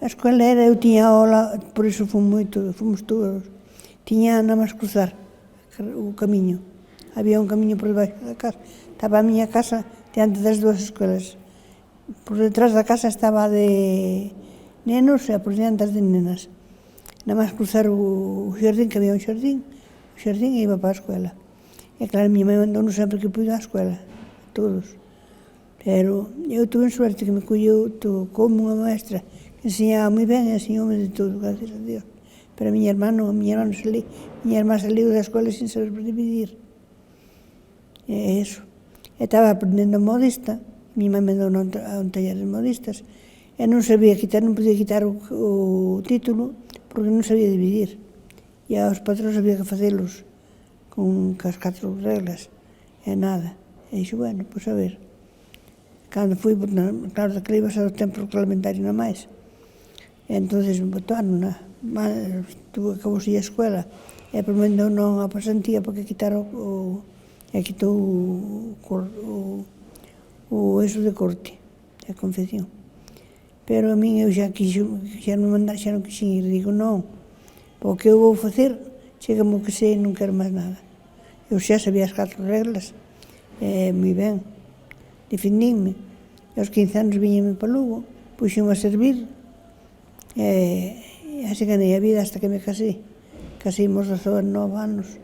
A escola era, eu tiña aula, por iso fomos todos, tiña nada máis cruzar o camiño. Había un camiño por debaixo da casa. Estaba a miña casa diante das dúas escolas. Por detrás da casa estaba a de nenos e por diante as de nenas. Nada máis cruzar o xardín, que había un xardín, e iba para a escola. E claro, a miña mãe mandou-nos sempre que puido á escola, todos. Pero eu tuve suerte que me colleu como unha maestra que enseñaba moi ben e enseñoume de todo, gracias a Dios. Pero a miña irmá saliu da escola sin saber dividir. E eso. E estaba aprendendo modista, miña mãe mandou a un taller de modistas, e non podía quitar o título porque non sabía dividir. E aos patrós había que facelos con as 4 reglas, e nada. E dixo, bueno, pois a ver. Cando fui, claro, daquela iba a ser o tempo reglamentario na máis. E entonces botaron acabouse a escola, e por menos non a pasantía porque quitaron quitou o eso de corte, a confección. Pero a min eu xa non quixen ir, digo, non, o que eu vou facer, chégame o que sei, non quero máis nada. Eu xa sabía as 4 reglas, moi ben, defendínme. E aos 15 anos viñeme para Lugo, puxeme a servir, e así ganei a vida hasta que me casei. Caseimos aos 9 anos.